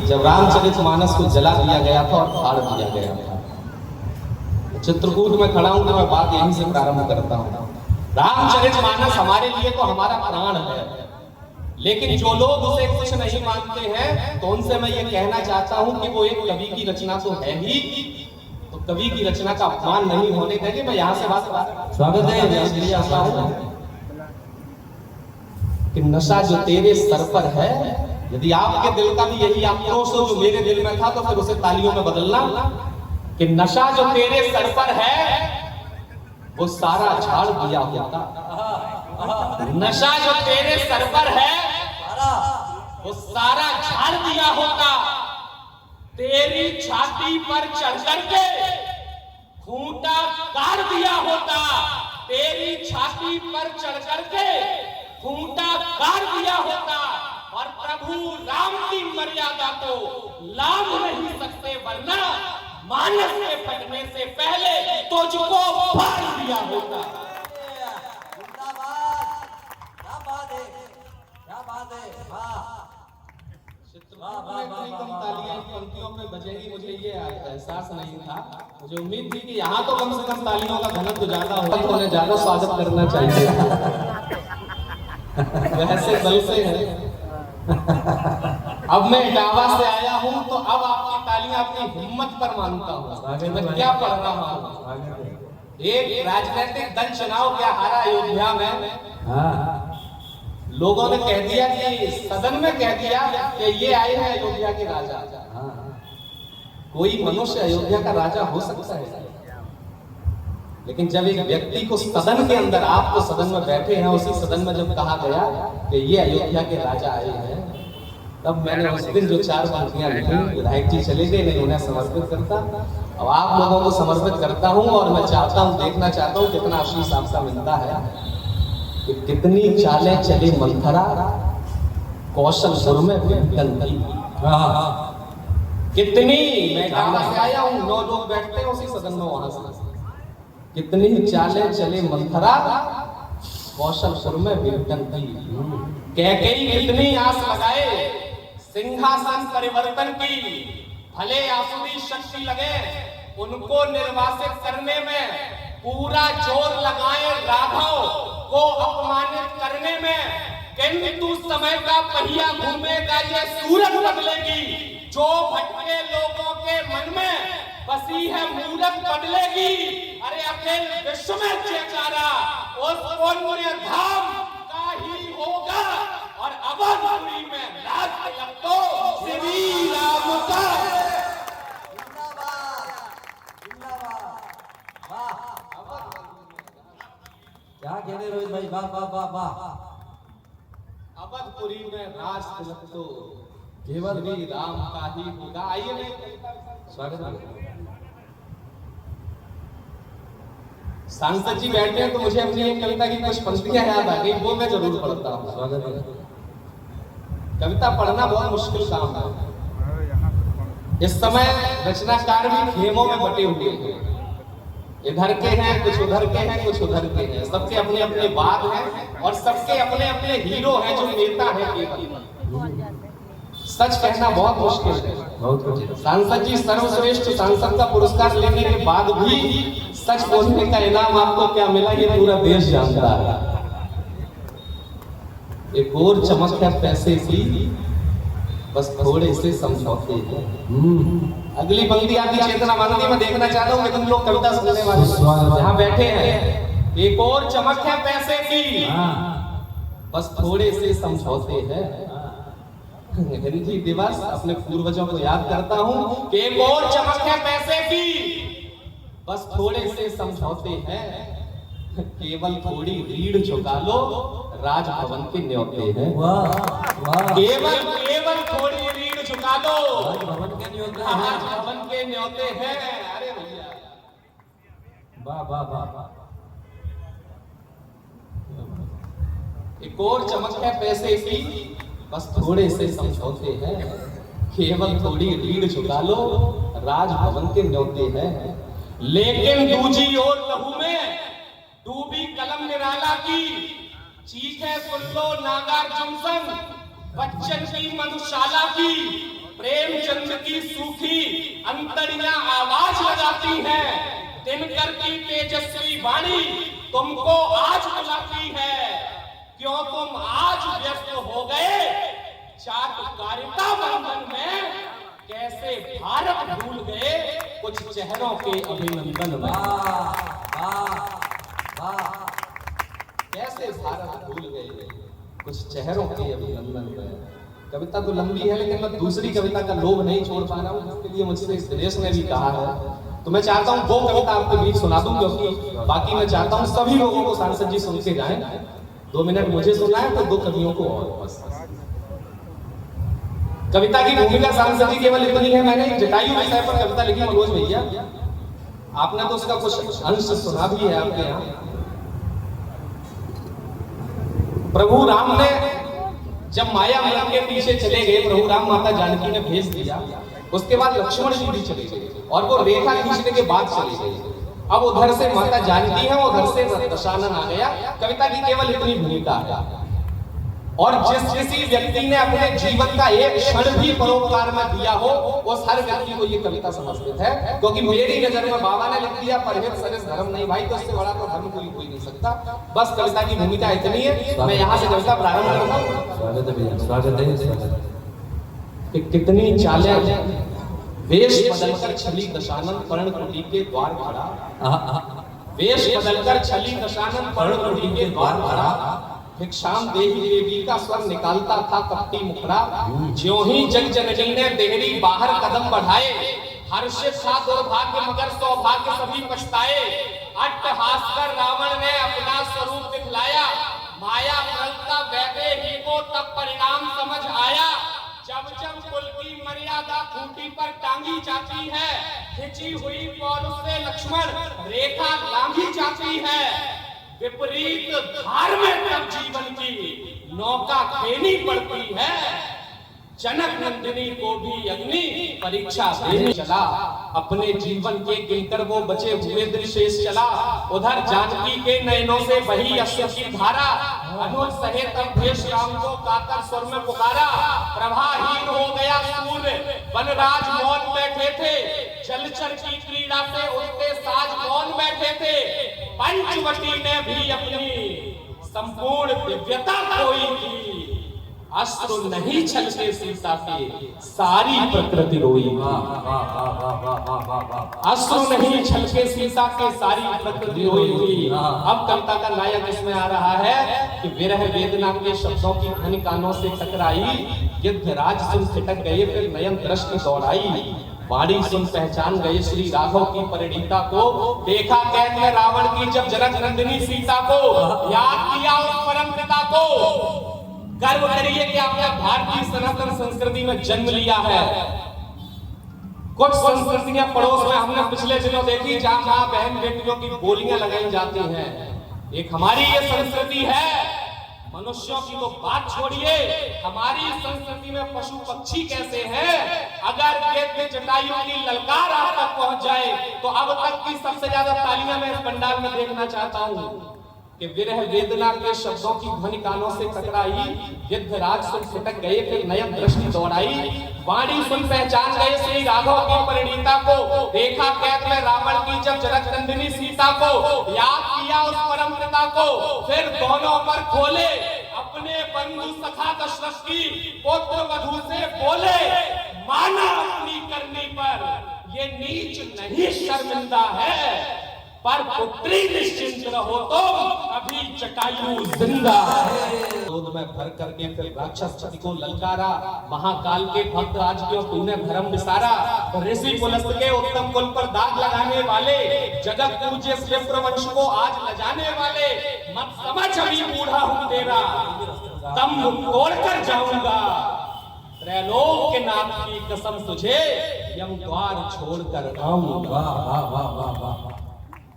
जब रामचरितमानस को जला दिया गया था और फाड़ दिया गया था। चित्रकूट में खड़ा हूं तो मैं बात यहीं से प्रारंभ करता हूं। रामचरितमानस हमारे लिए तो हमारा प्राण है, लेकिन जो लोग उसे कुछ नहीं मानते हैं तो उनसे मैं ये कहना चाहता हूं कि वो एक कवि की रचना तो है ही, तो कवि की रचना का अपमान नहीं होने देंगे। मैं यहाँ से बात स्वागत है कि नशा जो तेरे सर पर है, यदि आपके दिल का भी यही आक्रोश हो जो मेरे दिल में था, तो फिर उसे तालियों में बदलना कि नशा जो तेरे सर पर है वो सारा झाड़ दिया होता। नशा जो तेरे सर पर है वो सारा झाड़ दिया होता। तेरी छाती पर चढ़ करके खूंटा काट दिया होता। तेरी छाती पर चढ़ करके खूंटा काट दिया होता। और प्रभु राम की मर्यादा को लाभ नहीं सकते, वरना मानस के फटने से पहले तुझको फाड़ दिया होता। पंक्तियों में बजेगी, मुझे ये एहसास नहीं था। मुझे उम्मीद थी कि यहाँ तो कम से कम तालियों का घनत्व ज्यादा होगा, तो उन्हें ज्यादा स्वागत करना चाहिए। वैसे बल से है। अब मैं इटावा से आया हूँ, तो अब आपकी तालियां अपनी हिम्मत पर मानता हूँ। मैं क्या पढ़ रहा हूँ? एक राजनीतिक दल चुनाव क्या हारा अयोध्या में। लोगों ने कह दिया कि सदन में कह दिया कि ये आए हैं अयोध्या के राजा। कोई मनुष्य अयोध्या का राजा हो सकता है, लेकिन जब एक व्यक्ति को सदन के अंदर, आप तो सदन में बैठे हैं, उसी सदन में जब कहा गया कि ये अयोध्या के राजा आए हैं, तब मैंने उस दिन जो 4 पंक्तियां लिखी, विधायक जी चले गए, नहीं उन्हें समर्पित करता, अब आप लोगों को समर्पित करता हूं। और मैं चाहता हूं, देखना चाहता हूं कितना आशीष आपका मिलता है कि कितनी चालें चले मंथरा कौशलपुर में विघटन की। कितनी, मैं इटावा से आया हूं, 9 लोग बैठते हैं उसी सदन में, वहां से कितनी चालें चले मंथरा कौशलपुर में विघटन की। कैकेयी कितनी आस लगाए सिंहासन परिवर्तन की, भले आसुरी शक्ति लगे उनको निर्वासित करने में, पूरा जोर लगाए राघव को अपमानित करने में, किंतु समय का पहिया घूमेगा, ये सूरत बदलेगी। जो भटके लोगों के मन में बसी है मूरत बदलेगी। अरे अखिल विश्व में जयकारा उस पुण्य धाम का ही होगा। और अवधपुरी में राज तिलक तो श्री राम का। क्या कहते रोहित भाई, वाह वाह वाह वाह। अवधपुरी में राज तिलक तो केवल श्री राम का ही होगा। आइए मैं स्वागत है। सांसद जी बैठे हैं तो मुझे अपनी एक कविता की कुछ पंक्तियां याद आ गई, वो मैं जरूर पढ़ता हूँ। स्वागत है। कविता पढ़ना बहुत मुश्किल काम है। इस समय रचनाकार भी खेमों में बटे हुए हैं, इधर के हैं कुछ, उधर के हैं कुछ, उधर के हैं, सबके अपने अपने बात हैं और सबके अपने अपने हीरो हैं जो नेता हैं केवल। सच कहना बहुत मुश्किल है। सांसद जी सर्वश्रेष्ठ सांसद का पुरस्कार लेने के बाद भी सच बोलने का इनाम आपको क्या मिला, ये पूरा देश जानता है। एक और चमक है पैसे की, बस थोड़े से समझौते हैं। अगली पंक्ति आती चेतना मानती, मैं देखना चाहता हूँ कितने लोग कविता सुनने वाले यहाँ बैठे हैं। एक और चमक है पैसे की, बस थोड़े से समझौते हैं। हिंदी दिवस अपने पूर्वजों को याद करता हूँ कि एक और चमक है पैसे की, बस थोड़े से समझौते हैं। केवल थोड़ी रीढ़ झुका लो, राजभवन के न्योते हैं। केवल थोड़ी रीढ़ झुका दो, राजभवन के न्योते हैं। अरे भैया वाह वाह वाह। एक और चमक है पैसे की, बस थोड़े से समझौते हैं। केवल थोड़ी रीढ़ झुका लो, राजभवन के न्योते हैं। लेकिन दूजी ओर लहू में डूबी कलम निराला की, चीखे सुन लो नागार्जुन संग बच्चन की मधुशाला की। की सूखी अंतड़ियां आवाज लगाती हैं, दिनकर की तेजस्वी वाणी तुमको आज बुलाती है। क्यों तुम आज व्यस्त हो गए चाटुकारिता बंधन में, कैसे भारत भूल गए कुछ चेहरों के अभिनंदन में। कैसे भारत भूल गए कुछ चेहरों के अभिनंदन में। कविता तो लंबी है लेकिन मैं दूसरी कविता का लोभ नहीं छोड़ पा रहा हूँ, जिसके लिए मुझसे इस दिनेश ने भी कहा है। तो मैं चाहता हूँ वो कविता आपके बीच सुना दूं, क्योंकि बाकी मैं चाहता हूँ सभी लोगों को सांसद जी सुन के जाएं। 2 मिनट मुझे सुना है तो 2 कवियों को और बस। कविता की भूमिका सांसद जी केवल इतनी है, मैंने जटायु विषय पर कविता लिखी मनोज भैया, आपने तो उसका कुछ अंश सुना भी है आपके यहाँ। प्रभु राम ने जब माया मरण के पीछे चले गए, प्रभु राम माता जानकी ने भेज दिया, उसके बाद लक्ष्मण जी भी चले गए और वो रेखा खींचने के बाद चले गए। अब उधर से माता जानकी है, उधर से दशानन आ गया। कविता की केवल इतनी भूमिका है। और जिस किसी व्यक्ति ने अपने जीवन का एक क्षण भी परोपकार में दिया हो, उस हर व्यक्ति को ये कविता समर्पित है। क्योंकि मेरी नजर में बाबा ने लिख दिया परहित सरिस धर्म नहीं भाई, तो इससे बड़ा तो धर्म कोई हो ही नहीं सकता। बस कविता की भूमिका इतनी है, मैं यहाँ से कविता प्रारंभ करता हूँ। स्वागत है भैया, स्वागत है। कितनी चालें वेश बदलकर छली दशानन पर्णकुटी के द्वार खड़ा, वेश बदलकर छली दशानन पर्णकुटी के द्वार खड़ा, भिक्षाम देही देवी का स्वर निकालता था कपटी मुखड़ा। ज्यों ही जग जननी ने देहरी बाहर कदम बढ़ाए, हर्षित था दुर्भाग्य मगर सौभाग्य सभी पछताए। अट्टहास कर रावण ने अपना स्वरूप दिखलाया, माया मरता वैदेही को तब परिणाम समझ आया। जब जब कुल की मर्यादा खूंटी पर टांगी जाती है, खिंची हुई पौरुष से लक्ष्मण रेखा लांघी जाती है। विपरीत धार में तब जीवन की नौका खेनी पड़ती है। जनक नंदिनी को भी अग्नि परीक्षा देने चला, अपने जीवन के गिनकर वो बचे हुए दिन शेष चला। उधर जानकी के नयनों से बही अश्रु की धारा, अनुज सहे तब भेष राम को कातर स्वर में पुकारा। प्रभाहीन हो गया सूर्य, वनराज मौन बैठे थे, जलचर की क्रीड़ा से उठते साज मौन बैठे थे। पंचवटी ने भी अपनी संपूर्ण दिव्यता खोई थी, अश्रु नहीं छलके सीता के सारी प्रकृति रोई। अश्रु नहीं छलके सीता के सारी प्रकृति रोई थी। अब कविता का नायक इसमें आ रहा है कि विरह वेदना के शब्दों की ध्वनि कानों से टकराई, गिद्धराज सुन छिटक गए फिर नयन दृष्टि दौड़ाई। वाणी सुन पहचान गए श्री राघव की परिणीता को, देखा कैद में रावण की जब जनक नंदिनी सीता को, याद किया उस परम पिता को। गर्व करिए कि आपने भारतीय सनातन संस्कृति में जन्म लिया है। कुछ संस्कृतियां पड़ोस में हमने पिछले दिनों देखी जहां मां बहन बेटियों की बोलियां लगाई जाती हैं। एक हमारी ये संस्कृति है, मनुष्यों की तो बात छोड़िए, हमारी संस्कृति में पशु पक्षी कैसे हैं। अगर गिद्ध जटायु की ललकार आप तक पहुंच जाए तो अब तक की सबसे ज्यादा तालियां मैं इस पंडाल में देखना चाहता हूं कि विरह वेदना के शब्दों की ध्वनि कानों से टकराई, गिद्धराज सुन छिटक गए फिर नयन दृष्टि दौड़ाई। वाणी सुन पहचान गए श्री राघव की परिणीता को, देखा कैद में रावण की जब जनक नंदिनी सीता को, याद किया उस परम पिता को। फिर दोनों पर खोले अपने बंधु सखा दशरथ की पुत्र वधू से बोले, माना अपनी करनी पर ये नीच नहीं शर्मिंदा है, पर पुत्री निश्चिंत रहो तो अभी जटायु जिंदा है। क्रोध में भर करके फिर राक्षस छवि को ललकारा, महाकाल के भक्त आज क्यों तूने धर्म विसारा। ऋषि पुलस्त के उत्तम कुल पर दाग लगाने वाले, जगत पूज्य विप्र वंश को आज लजाने वाले, मत समझ अभी बूढ़ा हूं तेरा, दम तोड़कर जाऊंगा। त्रैलोक के नाथ की कसम तुझे यम द्वार छोड़कर आऊंगा।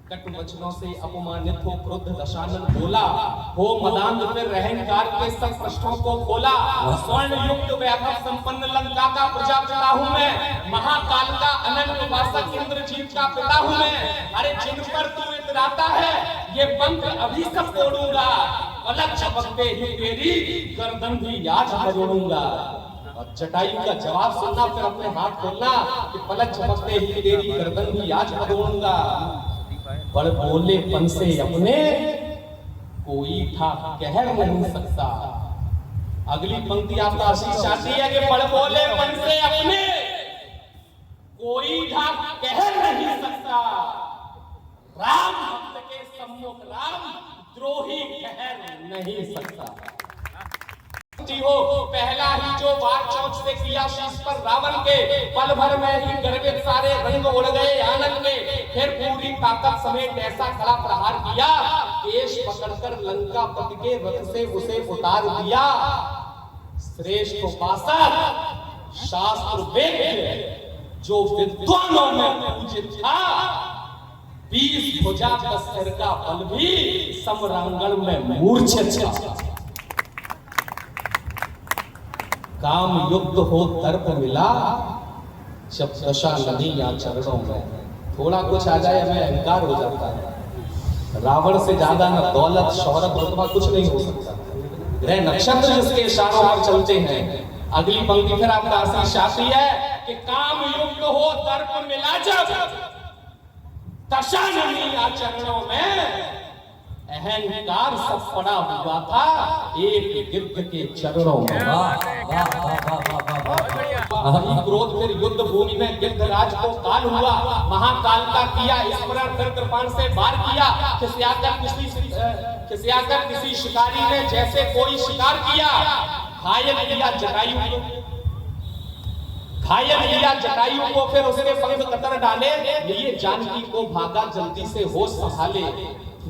कटु वचनों से अपमानित हो क्रुद्ध दशानन बोला, हो मदांध फिर रहंकार के सब प्रश्नों को खोला। स्वर्ण युक्त वैभव संपन्न लंका का प्रजापिता हूँ मैं, महाकाल का अनंत उपासक इंद्रजीत का पिता हूँ मैं। अरे जिन पर तू इतराता है ये मंत्र अभी सब तोड़ूंगा, पलक झपकते ही तेरी गर्दन भी आज मरोड़ूंगा। और जटायु का जवाब सुनना, फिर अपने हाथ खोलना कि पलक झपकते ही तेरी गर्दन भी आज बदलूंगा। बड़ बोलेपन से अपने कोई था कह नहीं सकता। अगली पंक्ति आपका आशीष चाहती है कि बड़ बोलेपन से अपने कोई था कह नहीं सकता। राम भक्त के सम्मुख राम द्रोही कह नहीं सकता। जी हो, पहला ही जो बात चौक से किया शीश पर रावण के, पल भर में ही गर्वित सारे रंग उड़ गए आनंद में। फिर पूरी ताकत समेत ऐसा खड़ा प्रहार किया, केश पकड़कर लंका पति के रथ से उसे उतार दिया। श्रेष्ठ उपासक शास्त्र वेद जो विद्वानों में पूजित था, 20 भुजा का सिर का बल भी समरांगण में मूर्छित था। काम युक्त हो दर्प मिला, जब दशा नदी या चरणों में। थोड़ा कुछ आ जाए हमें अहंकार हो जाता है। रावण से ज्यादा न दौलत शौहरत रुतबा कुछ नहीं हो सकता। ग्रह नक्षत्र जिसके इशारों पर चलते हैं। अगली पंक्ति फिर आपका आशीष आती है कि काम युक्त हो दर्प मिला, जब दशा नदी या चरणों में। अहंकार सब पड़ा हुआ था एक गिद्ध के चरणों में। क्रोध फिर युद्ध भूमि में गिद्धराज को काल हुआ, महाकाल का किया स्मरण, फिर कृपाण से वार किया। खिसियाकर किसी शिकारी ने जैसे कोई शिकार किया, घायल किया जटायु को, फिर उसके पंख कतर डाले, लिए जानकी को भागा जल्दी से होश संभाले।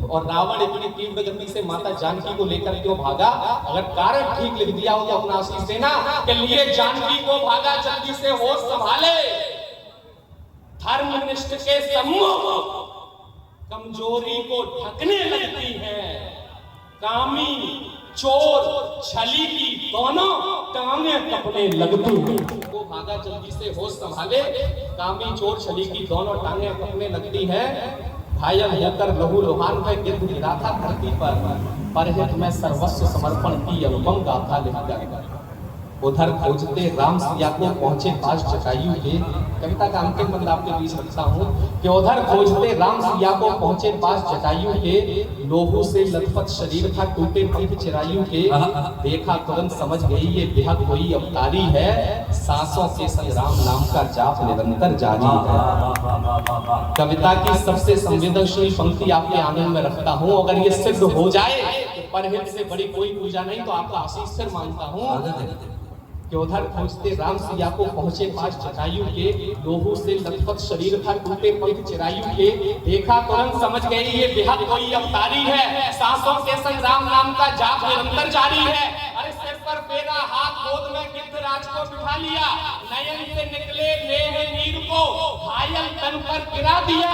और रावण इतनी तीव्र गति से माता जानकी को लेकर क्यों भागा? अगर कारण ठीक लिख दिया हो तो अपना आशीष देना कि लिए जानकी को भागा जल्दी से होश संभाले। धर्मनिष्ठ के सम्मुख कमजोरी को ढकने लगती है। कामी चोर छली की दोनों टांगे कपने लगती हैं। वो भागा जल्दी से होश संभाले, कामी चोर छली की दोनों टांगे कपने लगती हैं। घायल होकर लहू लुहान में गिद्ध गिरा था धरती पर हित में सर्वस्व समर्पण की अनुपम गाथा लिखकर। उधर खोजते राम सिया को पहुंचे पास जटायु के। कविता का अंतिम बंद आपके बीच रखता हूँ कि उधर खोजते राम सिया को पहुंचे पास जटायु के। लोहू से लथपथ शरीर था, टूटे पंख चिरायु के। देखा तुरंत समझ गई ये बेहद कोई अवतारी है। सांसों के संग राम नाम का जाप निरंतर जारी है। कविता की सबसे संवेदनशील पंक्ति आपके आनंद में रखता हूँ। अगर ये सिद्ध हो जाए तो परहित से बड़ी कोई पूजा नहीं, तो आपका आशीष सिर मांगता हूँ कि उधर खोजते राम सिया को पहुंचे पास जटायु के। लोहू से लथपथ शरीर था, टूटे पंख चिरायु के। देखा तुरंत समझ गई ये बेहद कोई अवतारी है। सांसों के संग राम नाम का जाप निरंतर जारी है। अरे सिर पर फेरा, हाथ गोद में गिद्धराज को बिठा लिया। नयन से निकले नेह नीर को घायल तन पर गिरा दिया।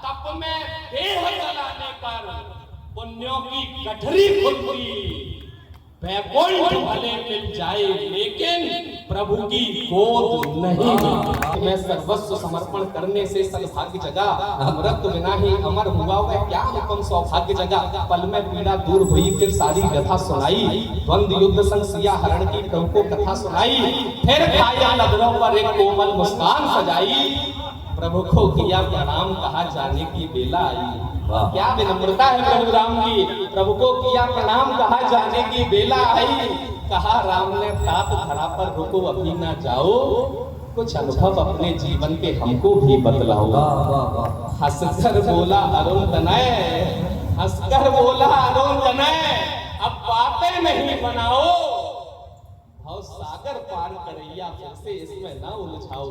तप में देह जलाने पर पुण्यों की गठरी खुल गई। वैकुंठ भले मिल जाए लेकिन प्रभु की गोद नहीं। मैं सर्वस्व समर्पण करने से सद्भाग्य जगा। अमृत बिना ही अमर हुआ वह क्या अनुपम सौभाग्य जगा। पल में पीड़ा दूर हुई फिर सारी व्यथा सुनाई। द्वंद्व युद्ध संग सिया हरण की प्रभु को कथा सुनाई। फिर घायल नजरों पर एक कोमल मुस्कान सजाई। प्रभु को किया प्रणाम, कहा जाने की बेला आई। क्या विनम्रता है प्रभु राम की। प्रभु को किया प्रणाम, कहा जाने की बेला आई। कहा राम ने तात धरा पर रुको अभी ना जाओ। कुछ अनुभव अपने जीवन के हमको भी बतलाओ। हंसकर बोला अरुण तनय, हंसकर बोला अरुण तनय, अब बातें नहीं बनाओ। भाव सागर पार करैया फिर से इसमें ना उलझाओ।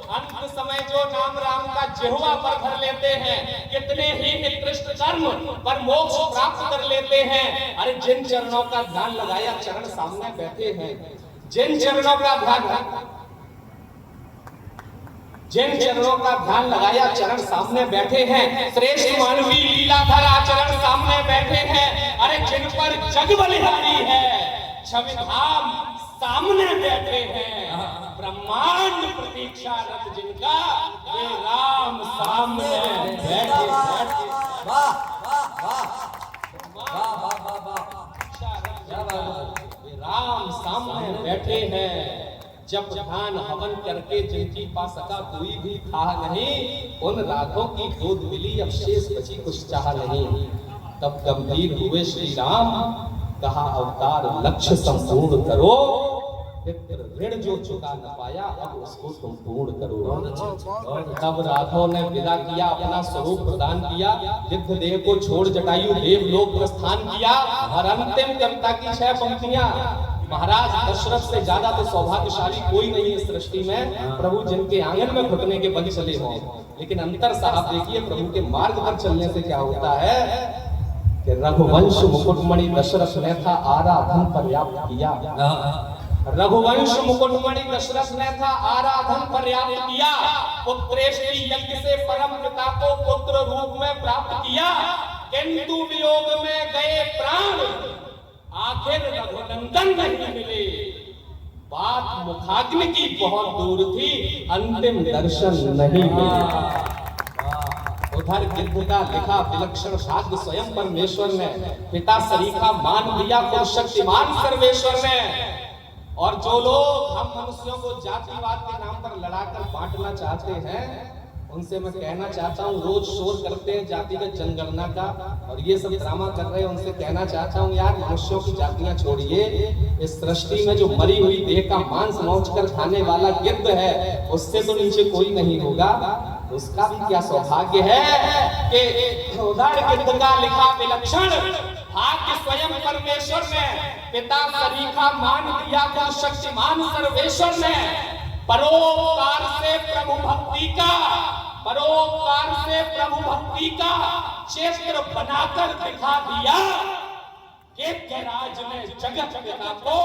अंत समय जो नाम राम का जिह्वा पर भर लेते हैं, कितने ही निकृष्ट कर्म पर मोक्ष प्राप्त कर लेते हैं। अरे जिन चरणों का ध्यान लगाया चरण सामने बैठे हैं। जिन चरणों का ध्यान लगाया चरण सामने बैठे हैं। श्रेष्ठ मानवी लीलाधर आचरण सामने बैठे हैं। अरे जिन पर जग बलिहारी है, क्षमिधाम सामने बैठे हैं। ब्रह्मांड प्रतीक्षारत जिनका, वे राम सामने बैठे। राम सामने बैठे हैं, जब ध्यान हवन करके जिनकी पा सका कोई भी था नहीं, उन राधों की गोद मिली अब शेष बची कुछ चाह नहीं। तब गंभीर हुए श्री राम, कहा अवतार लक्ष्य संपूर्ण करो, ऋण जो चुका न पाया अब उसको तुम पूर्ण करो। तब राघव ने विदा किया, अपना स्वरूप प्रदान किया, गिद्ध देह को छोड़ जटायु देवलोक प्रस्थान किया। और अंतिम कविता की 6 पंक्तियां। महाराज दशरथ से ज्यादा तो सौभाग्यशाली कोई नहीं इस सृष्टि में, प्रभु जिनके आंगन में घुटने के बल चले हों। लेकिन अंतर साहब देखिए, प्रभु के मार्ग पर चलने से क्या होता है कि रघुवंश मुकुटमणि दशरथ ने था आराधन पर्याप्त किया। रघुवंश मुकुटमणि दशरथ ने था आराधन पर्याप्त किया। पुत्रेष्टि यज्ञ से परम पिता को पुत्र रूप में प्राप्त किया, किंतु वियोग में गए प्राण, आखिर रघुनंदन नहीं मिले। बात मुखाग्नि की बहुत दूर थी, अंतिम दर्शन नहीं मिले। उधर गिद्ध का लिखा विलक्षण भाग्य स्वयं परमेश्वर ने, पिता सरीखा मान लिया को शक्तिमान सर्वेश्वर ने। और जो लोग हम मनुष्यों को जातिवाद के नाम पर लड़ाकर बांटना चाहते हैं, उनसे मैं कहना चाहता हूँ, रोज शोर करते हैं जातिगत जनगणना का और ये सब ड्रामा कर रहे हैं, उनसे कहना चाहता हूँ यार मनुष्यों की जातियां छोड़िए। इस सृष्टि में जो मरी हुई देह का मांस नोच कर खाने वाला गिद्ध है, उससे तो नीचे कोई नहीं होगा। उसका भी क्या सौभाग्य है कि उधर गिद्ध का लिखा विलक्षण भाग्य स्वयं परमेश्वर ने, पिता सरीखा मान दिया को शक्तिमान सर्वेश्वर ने। परोपकार से प्रभु भक्ति का, परोपकार से प्रभु भक्ति का क्षेत्र बनाकर दिखा दिया। राज ने जगत पिता को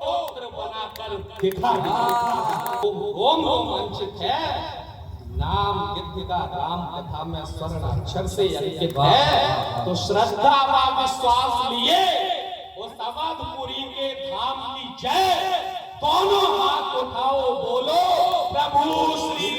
पुत्र बनाकर दिखा दिया। ओम रोमांचित है, नाम गिद्ध का राम कथा में स्वर्ण अक्षर से अंकित है। तो श्रद्धा व विश्वास लिए उस अवधपुरी के धाम की जय, दोनों हाथ उठाओ बोलो प्रभु श्री